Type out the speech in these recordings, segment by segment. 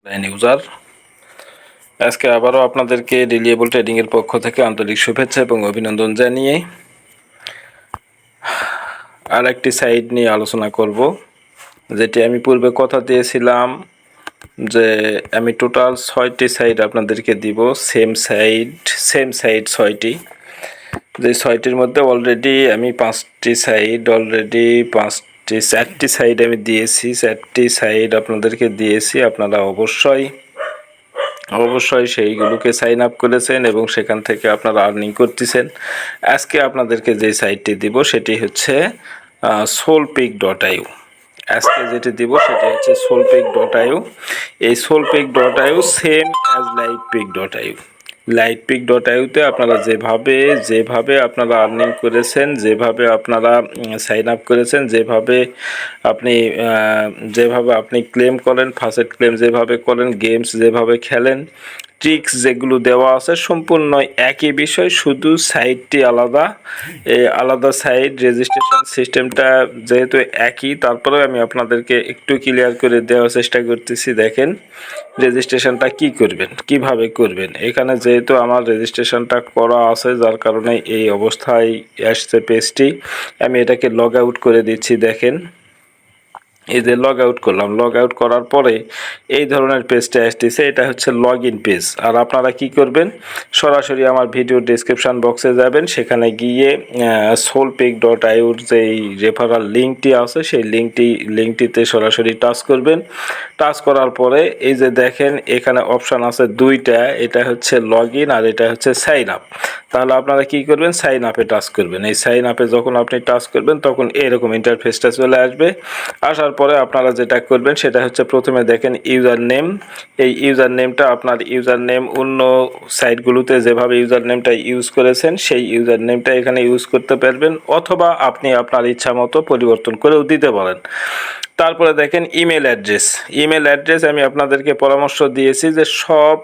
User আজকে আবারও আপনাদেরকে রিলিয়েবল ট্রেডিং এর পক্ষ থেকে আন্তরিক শুভেচ্ছা এবং অভিনন্দন জানিয়ে আরেকটি সাইট নিয়ে আলোচনা করব, যেটি আমি পূর্বে কথা দিয়েছিলাম যে আমি টোটাল 6টি সাইট আপনাদেরকে দিব। সেম সাইট 6টি, যে 6টির মধ্যে অলরেডি আমি 4টি সাইট আমি দিয়েছি। 4টি সাইট আপনাদেরকে দিয়েছি, আপনারা অবশ্যই সেইগুলোকে সাইন আপ করেছেন এবং সেখান থেকে আপনারা আর্নিং করতেছেন। আজকে আপনাদেরকে যে সাইটটি দিব সেটি হচ্ছে solpic.io। আজকে যেটি দিব সেটি হচ্ছে solpic.io। এই solpic.io সেম অ্যাজ lightpick.io তে আপনারা যেভাবে আপনারা আর্নিং করেছেন, যেভাবে আপনারা সাইন আপ করেছেন, যেভাবে আপনি ক্লেম করেন, ফার্স্ট ক্লেম যেভাবে করেন, গেমস যেভাবে খেলেন, ট্রিক্স যেগুলো দেওয়া আছে সম্পূর্ণ একই বিষয়, শুধু সাইটটি আলাদা। এই আলাদা সাইট রেজিস্ট্রেশন সিস্টেমটা যেহেতু একই, তারপরেও আমি আপনাদেরকে একটু ক্লিয়ার করে দেওয়ার চেষ্টা করতেছি। দেখেন রেজিস্ট্রেশনটা কিভাবে করবেন। এখানে যেহেতু আমার রেজিস্ট্রেশনটা করা আছে, যার কারণে এই অবস্থায় আসছে পেজটি। আমি এটাকে লগ আউট করে দিচ্ছি। দেখেন এই যে লগ আউট করলাম, লগ আউট করার পরে এই ধরনের পেজটা আসতেছে। এটা হচ্ছে লগ ইন পেজ। আর আপনারা কি করবেন, সরাসরি আমার ভিডিও ডেসক্রিপশন বক্সে যাবেন, সেখানে গিয়ে solpic.ioর যেই রেফারাল লিঙ্কটি আছে সেই লিঙ্কটিতে সরাসরি টাচ করবেন। টাচ করার পরে এই যে দেখেন এখানে অপশান আছে দুইটা, এটা হচ্ছে লগ ইন আর এটা হচ্ছে সাইন আপ। তাহলে আপনারা কি করবেন, সাইন আপে টাচ করবেন। এই সাইন আপে যখন আপনি টাচ করবেন তখন এরকম ইন্টারফেসটা চলে আসবে। আসার পরে আপনারা যেটা করবেন সেটা হচ্ছে প্রথমে দেখেন ইউজার নেম। এই ইউজার নেমটা আপনার ইউজার নেম অন্য সাইটগুলোতে যেভাবে ইউজার নেমটা ইউজ করেছেন সেই ইউজার নেমটা এখানে ইউজ করতে পারবেন, অথবা আপনি আপনার ইচ্ছা মতো পরিবর্তন করেও দিতে পারেন। তারপরে দেখেন ইমেল অ্যাড্রেস আমি আপনাদেরকে পরামর্শ দিয়েছি যে সব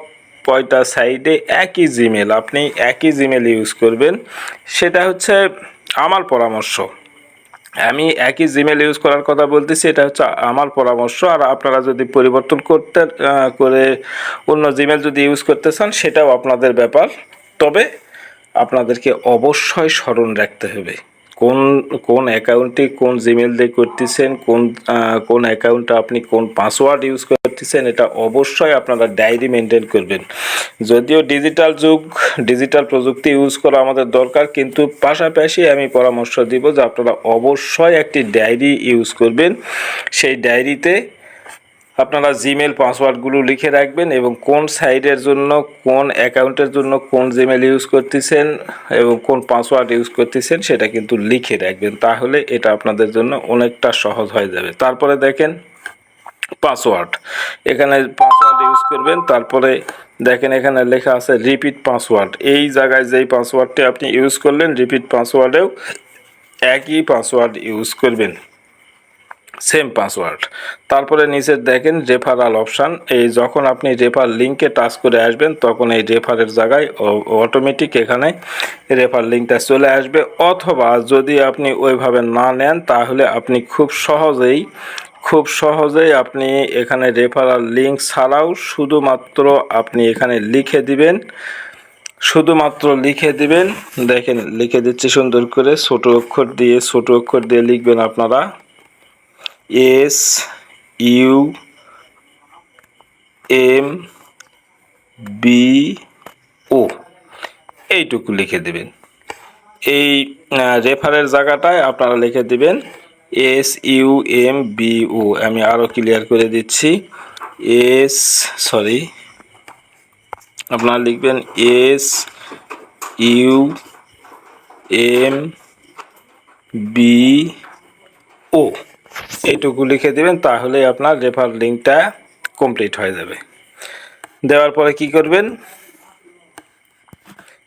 কয়টা সাইটে একই জিমেল, আপনি একই জিমেল ইউজ করবেন। সেটা হচ্ছে আমার পরামর্শ। আমি একই জিমেল ইউজ করার কথা বলতেছি, এটা হচ্ছে আমার পরামর্শ। আর আপনারা যদি পরিবর্তন করে অন্য জিমেল যদি ইউজ করতে চান সেটাও আপনাদের ব্যাপার। তবে আপনাদেরকে অবশ্যই স্মরণ রাখতে হবে কোন অ্যাকাউন্টে কোন জিমেল দিয়ে করতেছেন, কোন অ্যাকাউন্টে আপনি কোন পাসওয়ার্ড ইউজ করতেছেন, এটা অবশ্যই আপনারা ডায়েরি মেনটেন করবেন। যদিও ডিজিটাল যুগ, ডিজিটাল প্রযুক্তি ইউজ করা আমাদের দরকার, কিন্তু পাশাপাশি আমি পরামর্শ দিব যে আপনারা অবশ্যই একটি ডায়েরি ইউজ করবেন। সেই ডায়েরিতে আপনারা জিমেল পাসওয়ার্ডগুলো লিখে রাখবেন এবং কোন সাইটের জন্য, কোন অ্যাকাউন্টের জন্য কোন জিমেল ইউজ করতেছেন এবং কোন পাসওয়ার্ড ইউজ করতেছেন সেটা কিন্তু লিখে রাখবেন। তাহলে এটা আপনাদের জন্য অনেকটা সহজ হয়ে যাবে। তারপরে দেখেন পাসওয়ার্ড, এখানে পাসওয়ার্ড ইউজ করবেন। তারপরে দেখেন এখানে লেখা আছে রিপিট পাসওয়ার্ড। এই জায়গায় যেই পাসওয়ার্ডটি আপনি ইউজ করলেন, রিপিট পাসওয়ার্ডেও একই পাসওয়ার্ড ইউজ করবেন, সেম পাসওয়ার্ড। তারপরে নিচে দেখেন রেফারাল অপশান। এই যখন আপনি রেফার লিঙ্কে টাচ করে আসবেন তখন এই রেফারের জায়গায় অটোমেটিক এখানে রেফার লিঙ্কটা চলে আসবে। অথবা যদি আপনি ওইভাবে না নেন তাহলে আপনি খুব সহজেই আপনি এখানে রেফারাল লিঙ্ক ছাড়াও শুধুমাত্র আপনি এখানে লিখে দিবেন। দেখেন লিখে দিচ্ছি সুন্দর করে, ছোট অক্ষর দিয়ে লিখবেন আপনারা SUMBO, এইটুকু লিখে দেবেন। এই রেফারের জায়গাটায় আপনারা লিখে দিবেন SUMBO। আমি আরও ক্লিয়ার করে দিচ্ছি, আপনারা লিখবেন SUMBO, এইটুকু লিখে দিবেন। তাহলে আপনার রেফার লিঙ্কটা কমপ্লিট হয়ে যাবে। দেওয়ার পরে কি করবেন,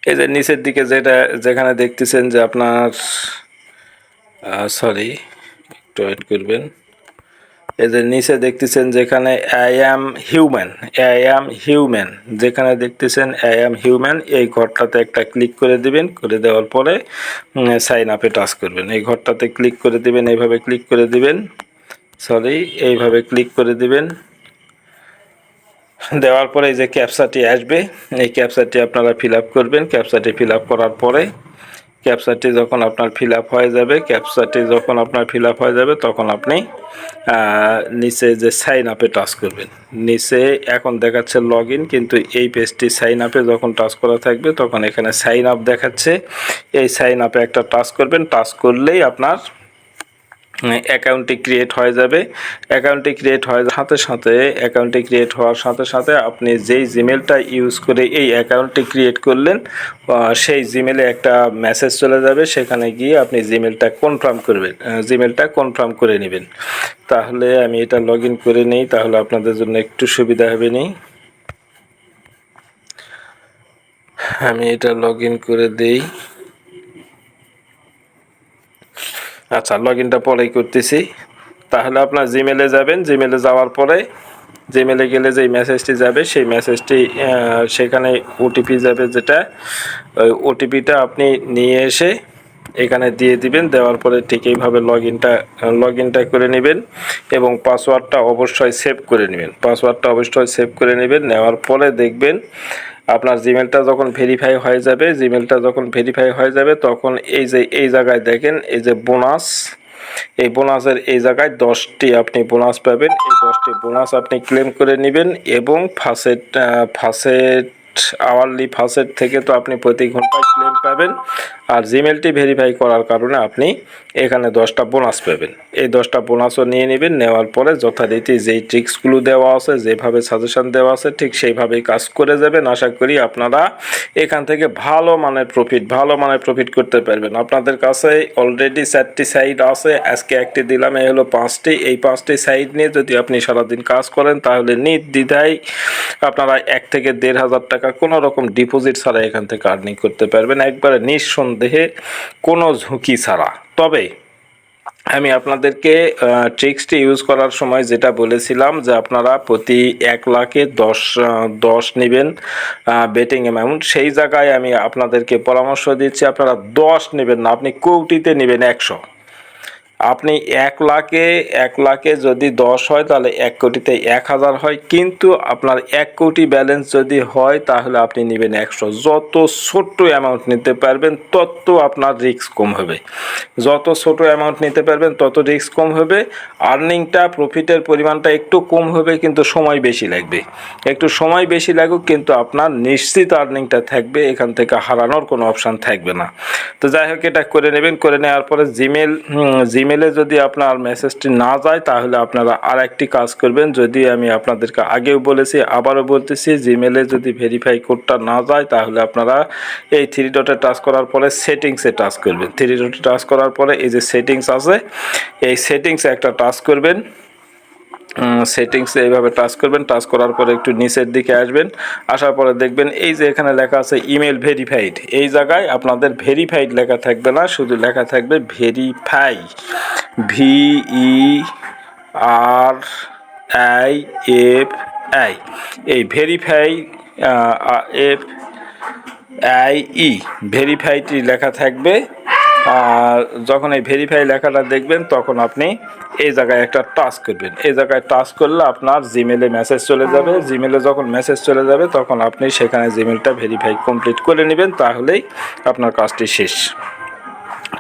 এই যে নিচের দিকে যেখানে দেখতেছেন যে আপনার একটু ওয়েট করবেন, এই যে নিচে দেখতেছেন যেখানে আই অ্যাম হিউম্যান, যেখানে দেখতেছেন আই অ্যাম হিউম্যান, এই ঘরটাতে একটা ক্লিক করে দিবেন। করে দেওয়ার পরে সাইন আপে টাচ করবেন। এই ঘরটাতে ক্লিক করে দিবেন, এইভাবে ক্লিক করে দিবেন। দেওয়ার পরে এই যে ক্যাপচাটি আসবে, এই ক্যাপচাটি আপনারা ফিল আপ করবেন। ক্যাপচাটি ফিল আপ করার পরে ক্যাপচাটি যখন আপনার ফিল আপ হয়ে যাবে, তখন আপনি নিচে যে সাইন আপে টাচ করবেন। নিচে এখন দেখাচ্ছে লগ ইন, কিন্তু এই পেজটি সাইন আপে যখন টাচ করা থাকবে তখন এখানে সাইন আপ দেখাচ্ছে। এই সাইন আপে একটা টাচ করবেন। টাচ করলেই আপনার অ্যাকাউন্টটি ক্রিয়েট হয়ে যাবে। অ্যাকাউন্টটি ক্রিয়েট হওয়ার সাথে সাথে আপনি যেই জিমেলটা ইউজ করে এই অ্যাকাউন্টটি ক্রিয়েট করলেন, সেই জিমেলে একটা মেসেজ চলে যাবে। সেখানে গিয়ে আপনি জিমেলটা কনফার্ম করে নেবেন। তাহলে আমি এটা লগ ইন করে নিই, তাহলে আপনাদের জন্য একটু সুবিধা হবে। আমি এটা লগ ইন করে দিই। আচ্ছা, লগ ইনটা পরেই করতেছি। তাহলে আপনার জিমেলে যাবেন। জিমেলে যাওয়ার পরে জিমেলে গেলে যেই মেসেজটি যাবে, সেই মেসেজটি সেখানে ওটিপি যাবে, যেটা ওই ওটিপিটা আপনি নিয়ে এসে এখানে দিয়ে দিবেন। দেওয়ার পরে ঠিক এইভাবে লগ ইনটা করে নেবেন এবং পাসওয়ার্ডটা অবশ্যই সেভ করে নেবেন। নেওয়ার পরে দেখবেন আপনার জিমেলটা যখন ভেরিফাই হয়ে যাবে, তখন এই জায়গায় দেখেন এই যে বোনাস, এই বোনাসের এই জায়গায় 10টি আপনি বোনাস পাবেন। এই 10টি বোনাস আপনি ক্লেম করে নেবেন এবং ফাসেট আওয়ারলি ফাসেট থেকে তো আপনি প্রতি ঘন্টায় ক্লেম পাবেন। আর জিমেলটি ভেরিফাই করার কারণে আপনি এখানে 10টা বোনাস পাবেন। এই 10টা বোনাসও নিয়ে নেবেন। নেওয়ার পরে যথারীতি যেই ট্রিক্সগুলো দেওয়া আছে, যেভাবে সাজেশন দেওয়া আছে, ঠিক সেইভাবেই কাজ করে যাবেন। আশা করি আপনারা এখান থেকে ভালো মানের প্রফিট করতে পারবেন। আপনাদের কাছে অলরেডি 4টি সাইট আছে, আজকে একটি দিলাম, এই হলো 5টি। এই 5টি সাইট নিয়ে যদি আপনি সারাদিন কাজ করেন, তাহলে নির্দ্বিধায় আপনারা 1 থেকে 1,500 টাকা কোনো রকম ডিপোজিট ছাড়া এখান থেকে আর্নিং করতে পারবেন, একবারে নিঃসন্দেহে, কোনো ঝুঁকি ছাড়া। তবে আমি আপনাদেরকে ট্রিক্সটি ইউজ করার সময় যেটা বলেছিলাম যে আপনারা প্রতি 1 লাখে 10 নেবেন বেটিং অ্যামাউন্ট, সেই জায়গায় আমি আপনাদেরকে পরামর্শ দিচ্ছি আপনারা 10 নেবেন না, আপনি কোটিতে নেবেন 100। আপনি 1 লাখে যদি 10 হয়, তাহলে 1 কোটিতে 1000 হয়। কিন্তু আপনার 1 কোটি ব্যালেন্স যদি হয়, তাহলে আপনি নেবেন 100। যত ছোট্ট অ্যামাউন্ট নিতে পারবেন তত আপনার রিস্ক কম হবে। আর্নিংটা, প্রফিটের পরিমাণটা একটু কম হবে, কিন্তু সময় বেশি লাগবে। একটু সময় বেশি লাগুক, কিন্তু আপনার নিশ্চিত আর্নিংটা থাকবে। এখান থেকে হারানোর কোনো অপশান থাকবে না। তো যাই হোক, এটা করে নেবেন। করে নেওয়ার পরে জিমেলে যদি আপনার মেসেজটি না যায়, তাহলে আপনারা আরেকটি কাজ করবেন। যদি আমি আপনাদেরকে আগেও বলেছি, আবারও বলতেছি, জিমেলে যদি ভেরিফাই কোডটা না যায়, তাহলে আপনারা এই 3 ডটে টাচ করার পরে সেটিংসে টাচ করবেন। 3 ডটে টাচ করার পরে এই যে সেটিংস আছে, এই সেটিংসে একটা টাচ করবেন। সেটিংসে এইভাবে টাচ করবেন। টাচ করার পরে একটু নিচের দিকে আসবেন। আসার পরে দেখবেন এই যে এখানে লেখা আছে ইমেল ভেরিফাইড। এই জায়গায় আপনাদের ভেরিফাইড লেখা থাকবে না, শুধু লেখা থাকবে ভেরিফাই, VERIFI। এই ভেরিফাই ভেরিফাইটি লেখা থাকবে। আর যখন এই ভেরিফাই লেখাটা দেখবেন, তখন আপনি এই জায়গায় একটা টাচ করবেন। এই জায়গায় টাচ করলে আপনার জিমেলে মেসেজ চলে যাবে। জিমেলে যখন মেসেজ চলে যাবে, তখন আপনি সেখানে জিমেলটা ভেরিফাই কমপ্লিট করে নেবেন, তাহলেই আপনার কাজটি শেষ।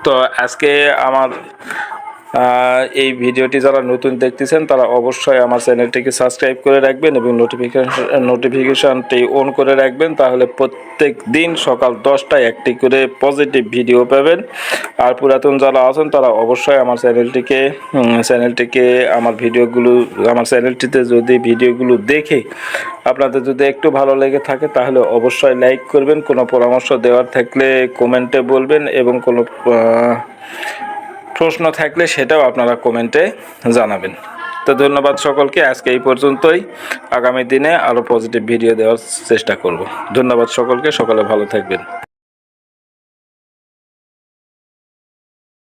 তো আজকে আমার এই ভিডিওটি যারা নতুন দেখতেছেন, তারা অবশ্যই আমার চ্যানেলটিকে সাবস্ক্রাইব করে রাখবেন এবং নোটিফিকেশানটি অন করে রাখবেন। তাহলে প্রত্যেক দিন সকাল 10টায় একটি করে পজিটিভ ভিডিও পাবেন। আর পুরাতন যারা আছেন, তারা অবশ্যই আমার চ্যানেলটিতে যদি ভিডিওগুলো দেখে আপনাদের যদি একটু ভালো লেগে থাকে, তাহলে অবশ্যই লাইক করবেন। কোনো পরামর্শ দেওয়ার থাকলে কমেন্টে বলবেন এবং কোনো প্রশ্ন থাকলে সেটাও আপনারা কমেন্টে জানাবেন। তো ধন্যবাদ সকলকে। আজকে এই পর্যন্তই। আগামী দিনে আরও পজিটিভ ভিডিও দেওয়ার চেষ্টা করব। ধন্যবাদ সকলকে। সকলে ভালো থাকবেন।